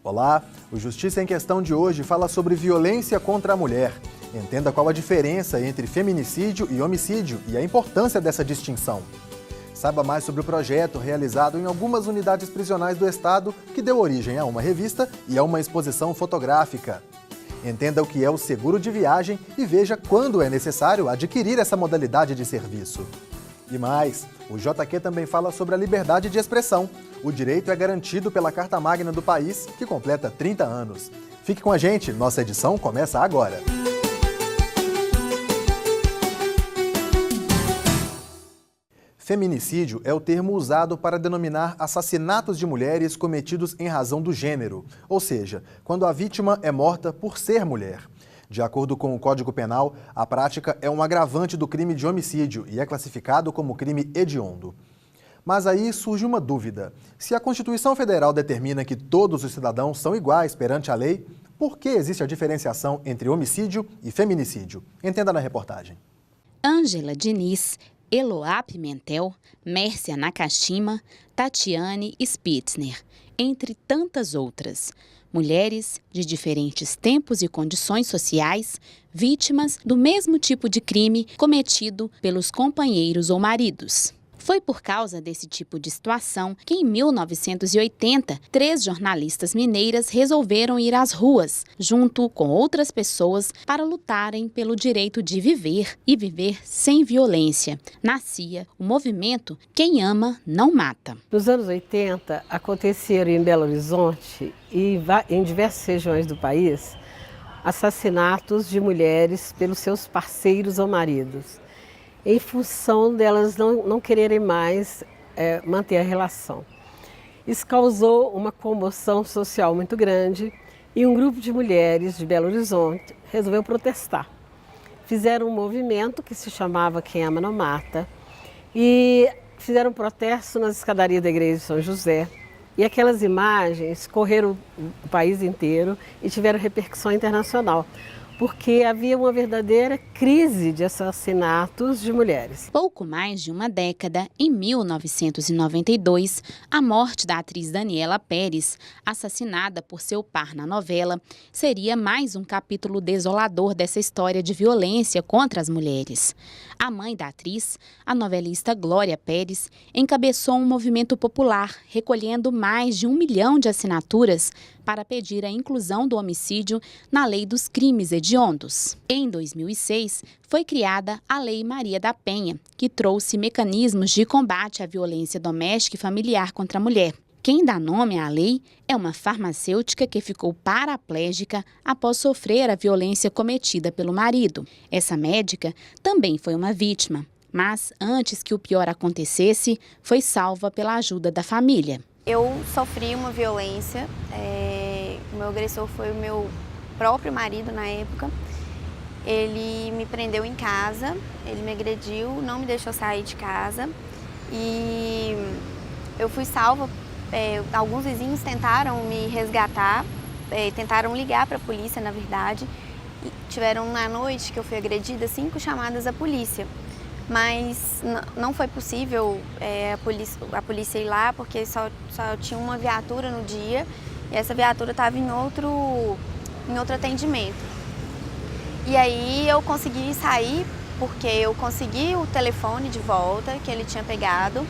Olá, o Justiça em Questão de hoje fala sobre violência contra a mulher. Entenda qual a diferença entre feminicídio e homicídio e a importância dessa distinção. Saiba mais sobre o projeto realizado em algumas unidades prisionais do Estado que deu origem a uma revista e a uma exposição fotográfica. Entenda o que é o seguro de viagem e veja quando é necessário adquirir essa modalidade de serviço. E mais, o JQ também fala sobre a liberdade de expressão. O direito é garantido pela Carta Magna do país, que completa 30 anos. Fique com a gente, nossa edição começa agora. Feminicídio é o termo usado para denominar assassinatos de mulheres cometidos em razão do gênero, ou seja, quando a vítima é morta por ser mulher. De acordo com o Código Penal, a prática é um agravante do crime de homicídio e é classificado como crime hediondo. Mas aí surge uma dúvida. Se a Constituição Federal determina que todos os cidadãos são iguais perante a lei, por que existe a diferenciação entre homicídio e feminicídio? Entenda na reportagem. Ângela Diniz, Eloá Pimentel, Mércia Nakashima, Tatiane Spitzner, entre tantas outras. Mulheres de diferentes tempos e condições sociais, vítimas do mesmo tipo de crime cometido pelos companheiros ou maridos. Foi por causa desse tipo de situação que, em 1980, 3 jornalistas mineiras resolveram ir às ruas, junto com outras pessoas, para lutarem pelo direito de viver e viver sem violência. Nascia o movimento Quem Ama Não Mata. Nos anos 80, aconteceram em Belo Horizonte e em diversas regiões do país assassinatos de mulheres pelos seus parceiros ou maridos, em função delas não quererem mais manter a relação. Isso causou uma comoção social muito grande e um grupo de mulheres de Belo Horizonte resolveu protestar. Fizeram um movimento que se chamava Quem Ama Não Mata e fizeram um protesto nas escadarias da igreja de São José. E aquelas imagens correram o país inteiro e tiveram repercussão internacional, porque havia uma verdadeira crise de assassinatos de mulheres. Pouco mais de uma década, em 1992, a morte da atriz Daniela Pérez, assassinada por seu par na novela, seria mais um capítulo desolador dessa história de violência contra as mulheres. A mãe da atriz, a novelista Glória Pérez, encabeçou um movimento popular, recolhendo mais de 1 milhão de assinaturas para pedir a inclusão do homicídio na Lei dos Crimes Hediondos. Em 2006, foi criada a Lei Maria da Penha, que trouxe mecanismos de combate à violência doméstica e familiar contra a mulher. Quem dá nome à lei é uma farmacêutica que ficou paraplégica após sofrer a violência cometida pelo marido. Essa médica também foi uma vítima, mas antes que o pior acontecesse, foi salva pela ajuda da família. Eu sofri uma violência, o meu agressor foi o meu próprio marido na época. Ele me prendeu em casa, ele me agrediu, não me deixou sair de casa e eu fui salva. Alguns vizinhos tentaram me resgatar, tentaram ligar para a polícia, na verdade. E tiveram na noite que eu fui agredida 5 chamadas à polícia. Mas não foi possível a polícia ir lá porque só tinha uma viatura no dia e essa viatura estava em outro atendimento. E aí eu consegui sair porque eu consegui o telefone de volta que ele tinha pegado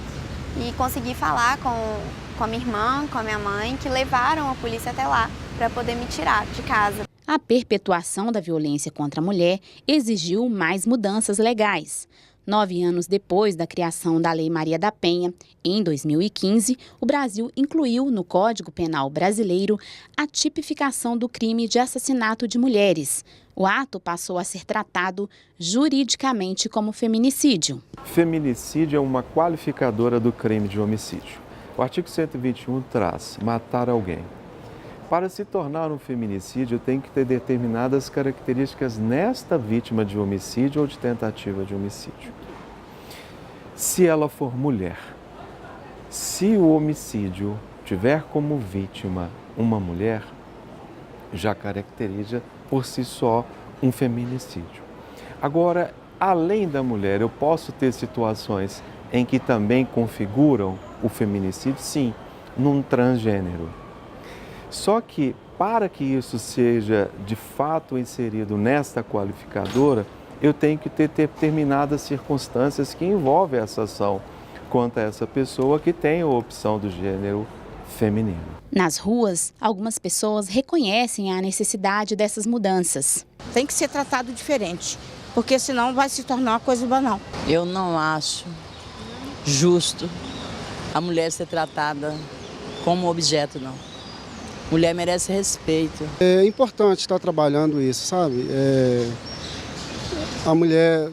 e consegui falar com a minha irmã, com a minha mãe, que levaram a polícia até lá para poder me tirar de casa. A perpetuação da violência contra a mulher exigiu mais mudanças legais. 9 anos depois da criação da Lei Maria da Penha, em 2015, o Brasil incluiu no Código Penal brasileiro a tipificação do crime de assassinato de mulheres. O ato passou a ser tratado juridicamente como feminicídio. Feminicídio é uma qualificadora do crime de homicídio. O artigo 121 traz matar alguém. Para se tornar um feminicídio, tem que ter determinadas características nesta vítima de homicídio ou de tentativa de homicídio. Se ela for mulher, se o homicídio tiver como vítima uma mulher, já caracteriza por si só um feminicídio. Agora, além da mulher, eu posso ter situações em que também configuram o feminicídio? Sim, num transgênero. Só que, para que isso seja de fato inserido nesta qualificadora, eu tenho que ter determinadas circunstâncias que envolvem essa ação contra essa pessoa que tem a opção do gênero feminino. Nas ruas, algumas pessoas reconhecem a necessidade dessas mudanças. Tem que ser tratado diferente, porque senão vai se tornar uma coisa banal. Eu não acho justo a mulher ser tratada como objeto, não. Mulher merece respeito. É importante estar trabalhando isso, sabe? A mulher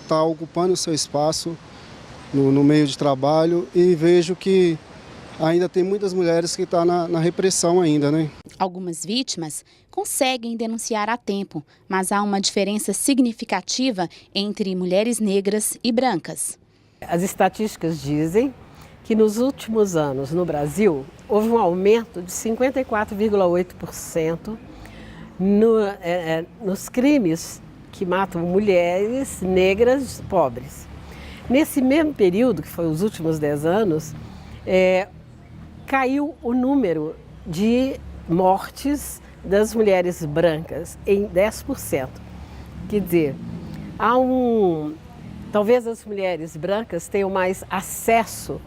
está ocupando o seu espaço no meio de trabalho e vejo que ainda tem muitas mulheres que estão na repressão ainda, né? Algumas vítimas conseguem denunciar a tempo, mas há uma diferença significativa entre mulheres negras e brancas. As estatísticas dizem que nos últimos anos no Brasil houve um aumento de 54,8% nos crimes que matam mulheres negras pobres. Nesse mesmo período, que foi os últimos 10 anos, caiu o número de mortes das mulheres brancas em 10%. Quer dizer, talvez as mulheres brancas tenham mais acesso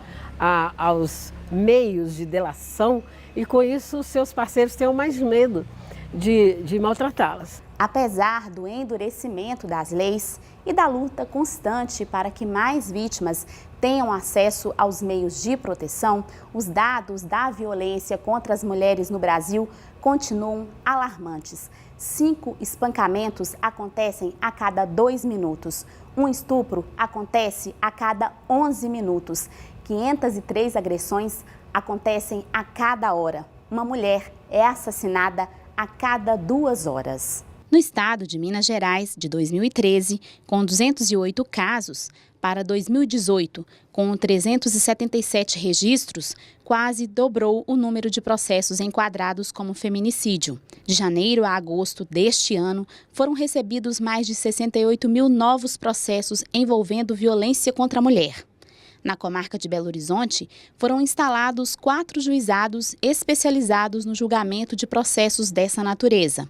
aos meios de delação e com isso seus parceiros tenham mais medo de maltratá-las. Apesar do endurecimento das leis e da luta constante para que mais vítimas tenham acesso aos meios de proteção, os dados da violência contra as mulheres no Brasil continuam alarmantes. 5 espancamentos acontecem a cada 2 minutos. Um estupro acontece a cada 11 minutos. 503 agressões acontecem a cada hora. Uma mulher é assassinada a cada 2 horas. No estado de Minas Gerais, de 2013, com 208 casos, para 2018, com 377 registros, quase dobrou o número de processos enquadrados como feminicídio. De janeiro a agosto deste ano, foram recebidos mais de 68 mil novos processos envolvendo violência contra a mulher. Na comarca de Belo Horizonte, foram instalados 4 juizados especializados no julgamento de processos dessa natureza.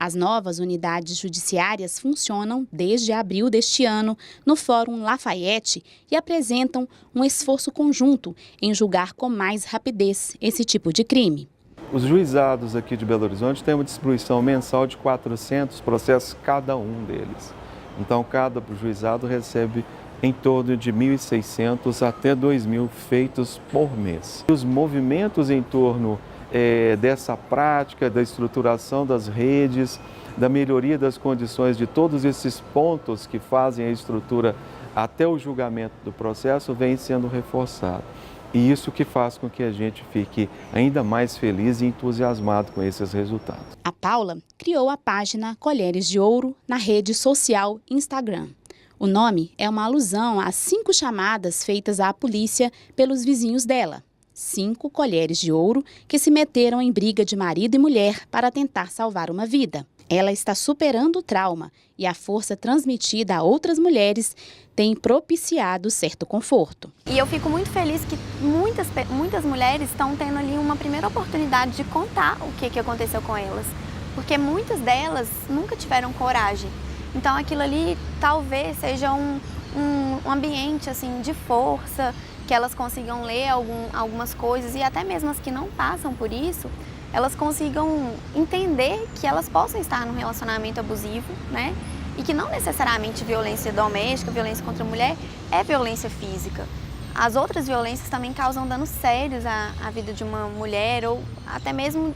As novas unidades judiciárias funcionam desde abril deste ano no Fórum Lafayette e apresentam um esforço conjunto em julgar com mais rapidez esse tipo de crime. Os juizados aqui de Belo Horizonte têm uma distribuição mensal de 400 processos cada um deles. Então, cada juizado recebe em torno de 1.600 até 2.000 feitos por mês. Os movimentos em torno dessa prática, da estruturação das redes, da melhoria das condições de todos esses pontos que fazem a estrutura até o julgamento do processo vem sendo reforçado. E isso que faz com que a gente fique ainda mais feliz e entusiasmado com esses resultados. A Paula criou a página Colheres de Ouro na rede social Instagram. O nome é uma alusão às 5 chamadas feitas à polícia pelos vizinhos dela. 5 colheres de ouro que se meteram em briga de marido e mulher para tentar salvar uma vida. Ela está superando o trauma e a força transmitida a outras mulheres tem propiciado certo conforto. E eu fico muito feliz que muitas mulheres estão tendo ali uma primeira oportunidade de contar o que aconteceu com elas. Porque muitas delas nunca tiveram coragem. Então aquilo ali talvez seja um ambiente assim, de força, que elas consigam ler algumas coisas e até mesmo as que não passam por isso, elas consigam entender que elas possam estar num relacionamento abusivo, né? E que não necessariamente violência doméstica, violência contra a mulher é violência física. As outras violências também causam danos sérios à vida de uma mulher ou até mesmo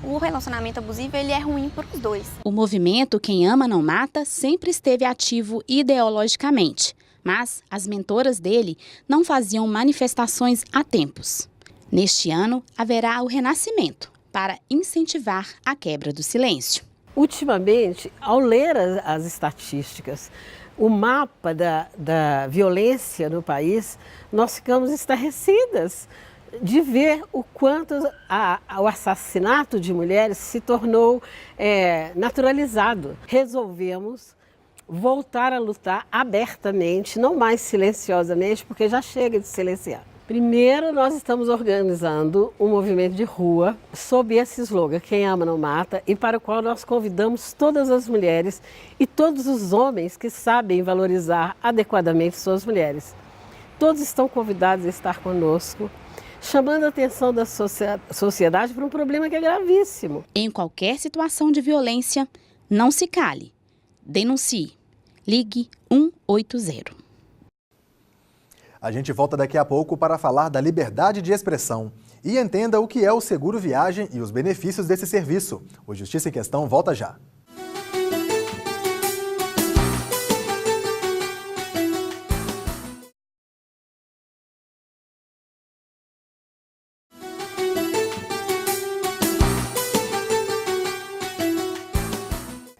o relacionamento abusivo ele é ruim para os dois. O movimento Quem Ama Não Mata sempre esteve ativo ideologicamente. Mas as mentoras dele não faziam manifestações há tempos. Neste ano, haverá o renascimento para incentivar a quebra do silêncio. Ultimamente, ao ler as estatísticas, o mapa da violência no país, nós ficamos estarrecidas de ver o quanto o assassinato de mulheres se tornou naturalizado. Resolvemos voltar a lutar abertamente, não mais silenciosamente, porque já chega de silenciar. Primeiro, nós estamos organizando um movimento de rua sob esse slogan, Quem Ama Não Mata, e para o qual nós convidamos todas as mulheres e todos os homens que sabem valorizar adequadamente suas mulheres. Todos estão convidados a estar conosco, chamando a atenção da sociedade para um problema que é gravíssimo. Em qualquer situação de violência, não se cale. Denuncie. Ligue 180. A gente volta daqui a pouco para falar da liberdade de expressão. E entenda o que é o seguro viagem e os benefícios desse serviço. O Justiça em Questão volta já.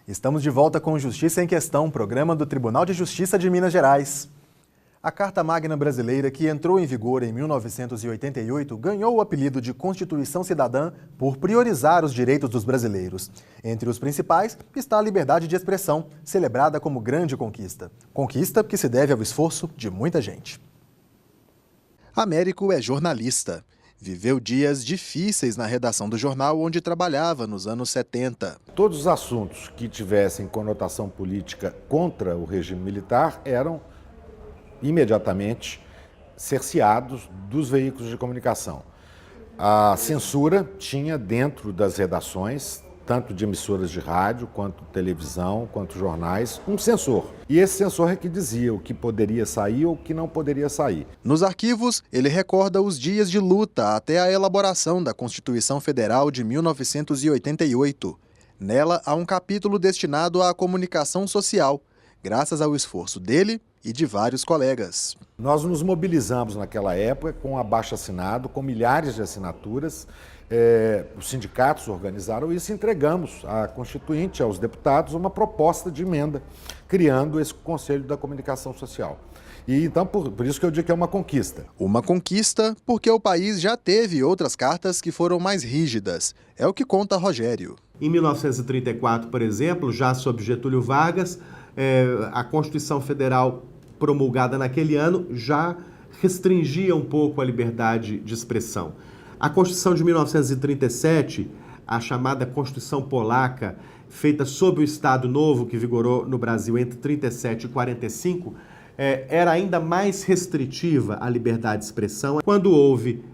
Estamos de volta com Justiça em Questão, programa do Tribunal de Justiça de Minas Gerais. A Carta Magna Brasileira, que entrou em vigor em 1988, ganhou o apelido de Constituição Cidadã por priorizar os direitos dos brasileiros. Entre os principais está a liberdade de expressão, celebrada como grande conquista. Conquista que se deve ao esforço de muita gente. Américo é jornalista. Viveu dias difíceis na redação do jornal onde trabalhava nos anos 70. Todos os assuntos que tivessem conotação política contra o regime militar eram imediatamente cerceados dos veículos de comunicação. A censura tinha dentro das redações, tanto de emissoras de rádio, quanto televisão, quanto jornais, um censor. E esse censor é que dizia o que poderia sair ou o que não poderia sair. Nos arquivos, ele recorda os dias de luta até a elaboração da Constituição Federal de 1988. Nela, há um capítulo destinado à comunicação social, graças ao esforço dele e de vários colegas. Nós nos mobilizamos naquela época com abaixo-assinado, com milhares de assinaturas. Os sindicatos organizaram isso e entregamos à Constituinte, aos deputados, uma proposta de emenda, criando esse Conselho da Comunicação Social. E então, por isso que eu digo que é uma conquista. Uma conquista porque o país já teve outras cartas que foram mais rígidas. É o que conta Rogério. Em 1934, por exemplo, já sob Getúlio Vargas, a Constituição Federal promulgada naquele ano já restringia um pouco a liberdade de expressão. A Constituição de 1937, a chamada Constituição Polaca, feita sob o Estado Novo que vigorou no Brasil entre 37 e 45, era ainda mais restritiva à liberdade de expressão. Quando houve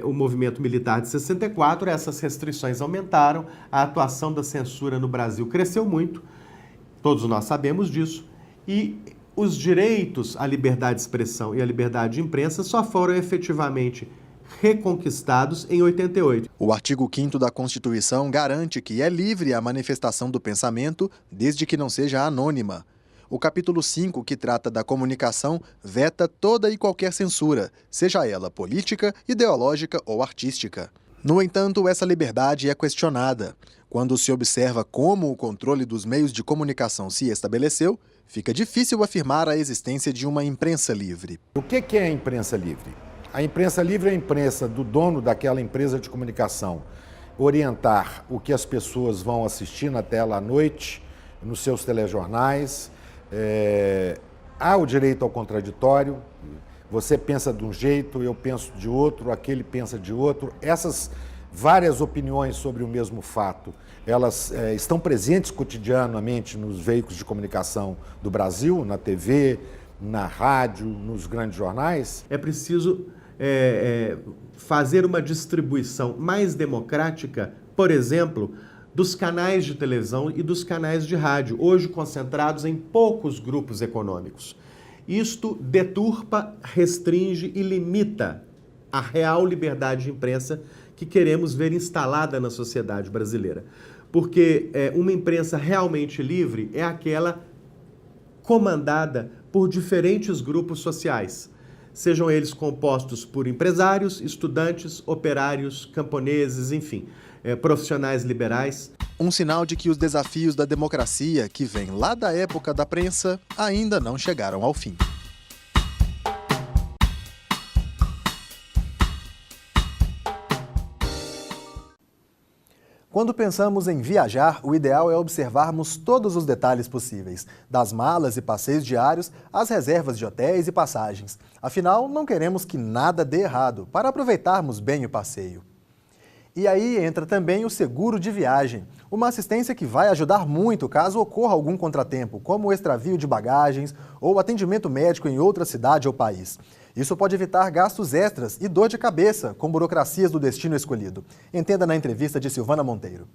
o movimento militar de 64, essas restrições aumentaram, a atuação da censura no Brasil cresceu muito, todos nós sabemos disso, e os direitos à liberdade de expressão e à liberdade de imprensa só foram efetivamente reconquistados em 88. O artigo 5º da Constituição garante que é livre a manifestação do pensamento, desde que não seja anônima. O capítulo 5, que trata da comunicação, veta toda e qualquer censura, seja ela política, ideológica ou artística. No entanto, essa liberdade é questionada. Quando se observa como o controle dos meios de comunicação se estabeleceu, fica difícil afirmar a existência de uma imprensa livre. O que é a imprensa livre? A imprensa livre é a imprensa do dono daquela empresa de comunicação orientar o que as pessoas vão assistir na tela à noite, nos seus telejornais. Há o direito ao contraditório. Você pensa de um jeito, eu penso de outro, aquele pensa de outro. Essas várias opiniões sobre o mesmo fato, elas estão presentes cotidianamente nos veículos de comunicação do Brasil, na TV, na rádio, nos grandes jornais. É preciso fazer uma distribuição mais democrática, por exemplo, dos canais de televisão e dos canais de rádio, hoje concentrados em poucos grupos econômicos. Isto deturpa, restringe e limita a real liberdade de imprensa que queremos ver instalada na sociedade brasileira. Porque uma imprensa realmente livre é aquela comandada por diferentes grupos sociais, sejam eles compostos por empresários, estudantes, operários, camponeses, enfim, profissionais liberais. Um sinal de que os desafios da democracia, que vêm lá da época da prensa, ainda não chegaram ao fim. Quando pensamos em viajar, o ideal é observarmos todos os detalhes possíveis, das malas e passeios diários às reservas de hotéis e passagens. Afinal, não queremos que nada dê errado, para aproveitarmos bem o passeio. E aí entra também o seguro de viagem, uma assistência que vai ajudar muito caso ocorra algum contratempo, como o extravio de bagagens ou atendimento médico em outra cidade ou país. Isso pode evitar gastos extras e dor de cabeça com burocracias do destino escolhido. Entenda na entrevista de Silvana Monteiro.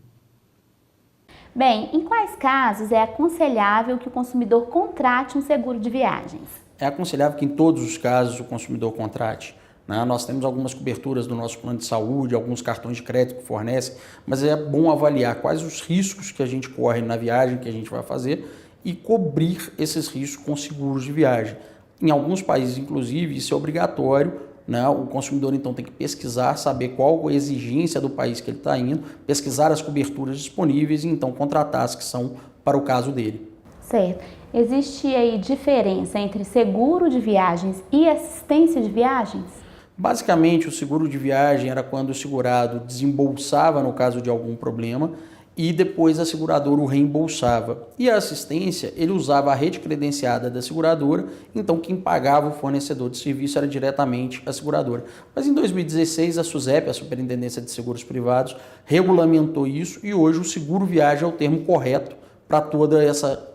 Bem, em quais casos é aconselhável que o consumidor contrate um seguro de viagens? É aconselhável que em todos os casos o consumidor contrate. Nós temos algumas coberturas do nosso plano de saúde, alguns cartões de crédito que fornecem, mas é bom avaliar quais os riscos que a gente corre na viagem que a gente vai fazer e cobrir esses riscos com seguros de viagem. Em alguns países, inclusive, isso é obrigatório, o consumidor então tem que pesquisar, saber qual a exigência do país que ele está indo, pesquisar as coberturas disponíveis e então contratar as que são para o caso dele. Certo. Existe aí diferença entre seguro de viagens e assistência de viagens? Basicamente, o seguro de viagem era quando o segurado desembolsava no caso de algum problema e depois a seguradora o reembolsava. E a assistência, ele usava a rede credenciada da seguradora, então quem pagava o fornecedor de serviço era diretamente a seguradora. Mas em 2016, a SUSEP, a Superintendência de Seguros Privados, regulamentou isso e hoje o seguro viagem é o termo correto para toda essa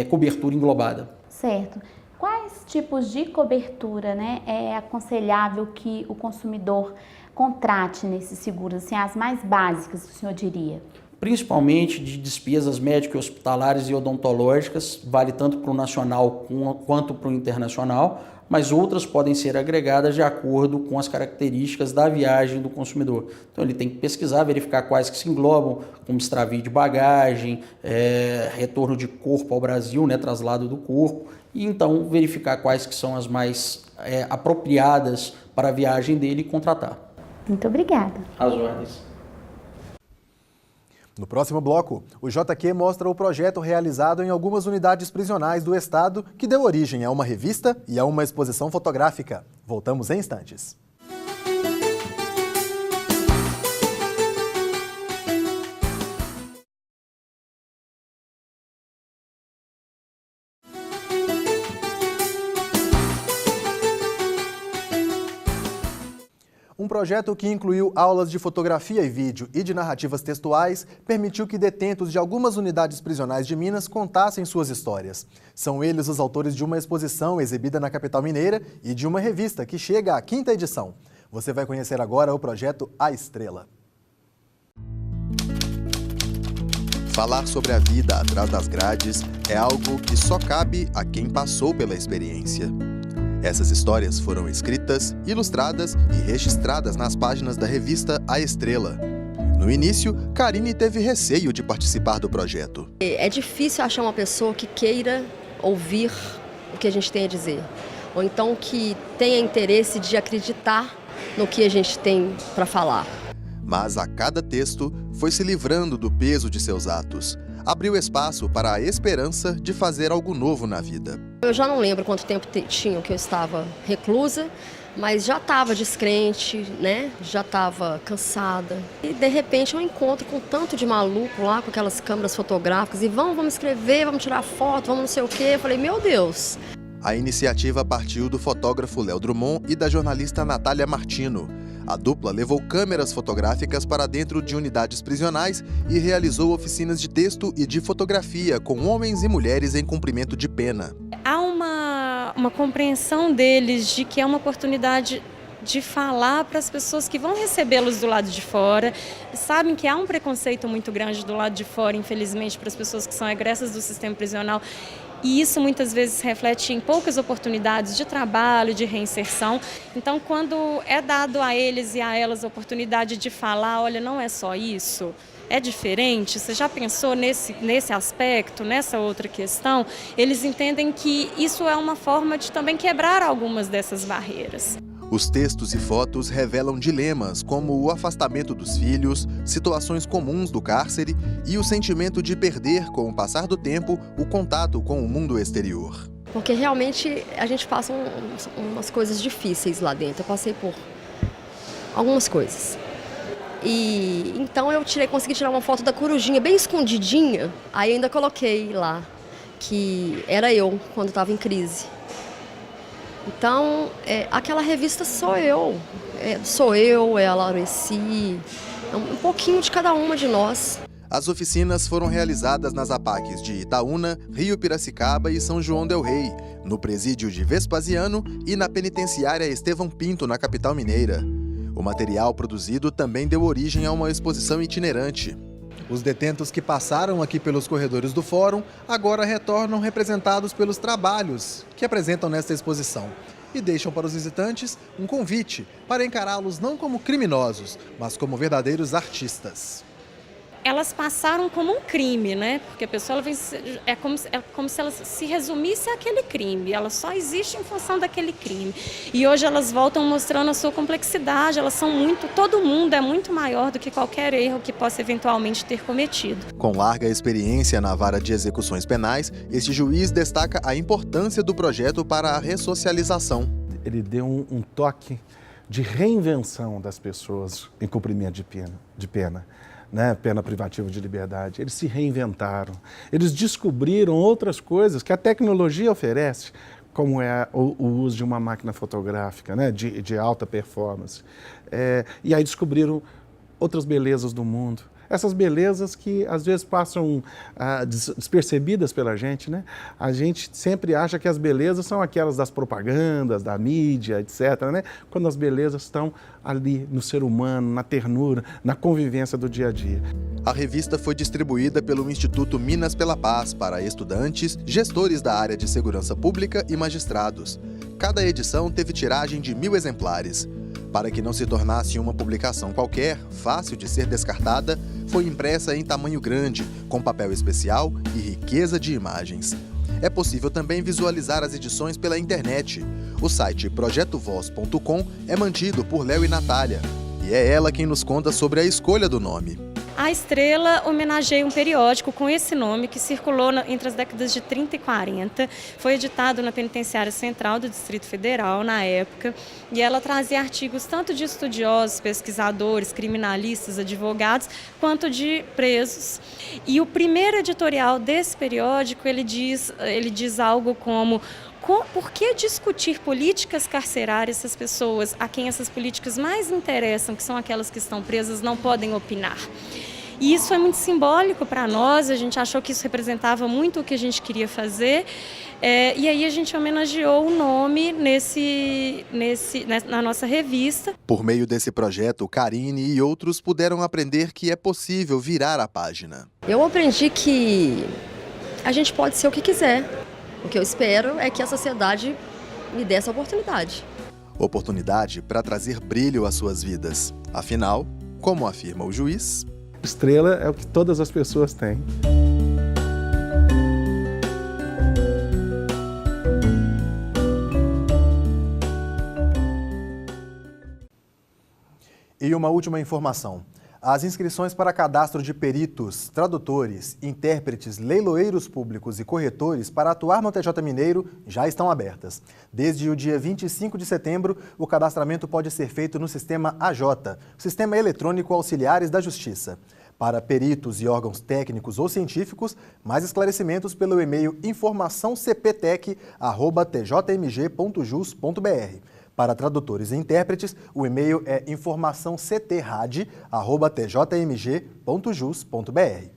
cobertura englobada. Certo. Quais tipos de cobertura é aconselhável que o consumidor contrate nesses seguros, assim, as mais básicas, o senhor diria? Principalmente de despesas médico-hospitalares e odontológicas, vale tanto para o nacional quanto para o internacional, mas outras podem ser agregadas de acordo com as características da viagem do consumidor. Então ele tem que pesquisar, verificar quais que se englobam, como extravio de bagagem, retorno de corpo ao Brasil, traslado do corpo, e então verificar quais que são as mais apropriadas para a viagem dele e contratar. Muito obrigada. Às ordens. No próximo bloco, o JQ mostra o projeto realizado em algumas unidades prisionais do estado que deu origem a uma revista e a uma exposição fotográfica. Voltamos em instantes. Um projeto que incluiu aulas de fotografia e vídeo e de narrativas textuais permitiu que detentos de algumas unidades prisionais de Minas contassem suas histórias. São eles os autores de uma exposição exibida na capital mineira e de uma revista que chega à 5ª edição. Você vai conhecer agora o projeto A Estrela. Falar sobre a vida atrás das grades é algo que só cabe a quem passou pela experiência. Essas histórias foram escritas, ilustradas e registradas nas páginas da revista A Estrela. No início, Karine teve receio de participar do projeto. É difícil achar uma pessoa que queira ouvir o que a gente tem a dizer, ou então que tenha interesse de acreditar no que a gente tem para falar. Mas a cada texto foi se livrando do peso de seus atos. Abriu espaço para a esperança de fazer algo novo na vida. Eu já não lembro quanto tempo tinha que eu estava reclusa, mas já estava descrente, já estava cansada. E de repente eu encontro com tanto de maluco lá, com aquelas câmeras fotográficas, e vamos escrever, vamos tirar foto, vamos não sei o quê. Eu falei, meu Deus! A iniciativa partiu do fotógrafo Léo Drummond e da jornalista Natália Martino. A dupla levou câmeras fotográficas para dentro de unidades prisionais e realizou oficinas de texto e de fotografia com homens e mulheres em cumprimento de pena. Há uma compreensão deles de que é uma oportunidade de falar para as pessoas que vão recebê-los do lado de fora. Sabem que há um preconceito muito grande do lado de fora, infelizmente, para as pessoas que são egressas do sistema prisional. E isso muitas vezes reflete em poucas oportunidades de trabalho, de reinserção. Então, quando é dado a eles e a elas a oportunidade de falar, olha, não é só isso, é diferente, você já pensou nesse aspecto, nessa outra questão, eles entendem que isso é uma forma de também quebrar algumas dessas barreiras. Os textos e fotos revelam dilemas como o afastamento dos filhos, situações comuns do cárcere e o sentimento de perder, com o passar do tempo, o contato com o mundo exterior. Porque realmente a gente passa umas coisas difíceis lá dentro. Eu passei por algumas coisas. E então eu consegui tirar uma foto da corujinha bem escondidinha, aí ainda coloquei lá que era eu quando estava em crise. Então, aquela revista sou eu, é a Laureci, um pouquinho de cada uma de nós. As oficinas foram realizadas nas APACs de Itaúna, Rio Piracicaba e São João del Rei, no presídio de Vespasiano e na penitenciária Estevão Pinto, na capital mineira. O material produzido também deu origem a uma exposição itinerante. Os detentos que passaram aqui pelos corredores do Fórum agora retornam representados pelos trabalhos que apresentam nesta exposição e deixam para os visitantes um convite para encará-los não como criminosos, mas como verdadeiros artistas. Elas passaram como um crime, né? Porque a pessoa é como se ela se resumisse àquele crime. Ela só existe em função daquele crime. E hoje elas voltam mostrando a sua complexidade. Elas são todo mundo é muito maior do que qualquer erro que possa eventualmente ter cometido. Com larga experiência na vara de execuções penais, este juiz destaca a importância do projeto para a ressocialização. Ele deu um toque de reinvenção das pessoas em cumprimento de pena. Né, pena privativa de liberdade, eles se reinventaram, eles descobriram outras coisas que a tecnologia oferece, como é o uso de uma máquina fotográfica, né, de alta performance. E aí descobriram outras belezas do mundo. Essas belezas que às vezes passam despercebidas pela gente, né? A gente sempre acha que as belezas são aquelas das propagandas, da mídia, etc., né? Quando as belezas estão ali no ser humano, na ternura, na convivência do dia a dia. A revista foi distribuída pelo Instituto Minas pela Paz para estudantes, gestores da área de segurança pública e magistrados. Cada edição teve tiragem de 1000 exemplares. Para que não se tornasse uma publicação qualquer, fácil de ser descartada, foi impressa em tamanho grande, com papel especial e riqueza de imagens. É possível também visualizar as edições pela internet. O site projetovoz.com é mantido por Léo e Natália, e é ela quem nos conta sobre a escolha do nome. A Estrela homenageia um periódico com esse nome que circulou entre as décadas de 30 e 40. Foi editado na Penitenciária Central do Distrito Federal na época e ela trazia artigos tanto de estudiosos, pesquisadores, criminalistas, advogados, quanto de presos. E o primeiro editorial desse periódico, ele diz algo como: por que discutir políticas carcerárias se as pessoas a quem essas políticas mais interessam, que são aquelas que estão presas, não podem opinar? E isso é muito simbólico para nós, a gente achou que isso representava muito o que a gente queria fazer, e aí a gente homenageou o nome na nossa revista. Por meio desse projeto, Karine e outros puderam aprender que é possível virar a página. Eu aprendi que a gente pode ser o que quiser. O que eu espero é que a sociedade me dê essa oportunidade. Oportunidade para trazer brilho às suas vidas. Afinal, como afirma o juiz, estrela é o que todas as pessoas têm. E uma última informação. As inscrições para cadastro de peritos, tradutores, intérpretes, leiloeiros públicos e corretores para atuar no TJ Mineiro já estão abertas. Desde o dia 25 de setembro, o cadastramento pode ser feito no Sistema AJ, Sistema Eletrônico Auxiliares da Justiça. Para peritos e órgãos técnicos ou científicos, mais esclarecimentos pelo e-mail informaçãocptec@tjmg.jus.br. Para tradutores e intérpretes, o e-mail é informaçãoctrad@tjmg.jus.br.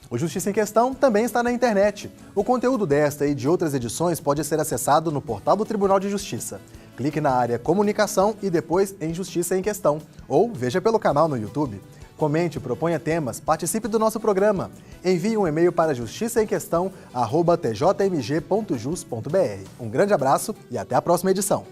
O Justiça em Questão também está na internet. O conteúdo desta e de outras edições pode ser acessado no portal do Tribunal de Justiça. Clique na área Comunicação e depois em Justiça em Questão, ou veja pelo canal no YouTube. Comente, proponha temas, participe do nosso programa. Envie um e-mail para justiçaemquestão@tjmg.jus.br. Um grande abraço e até a próxima edição.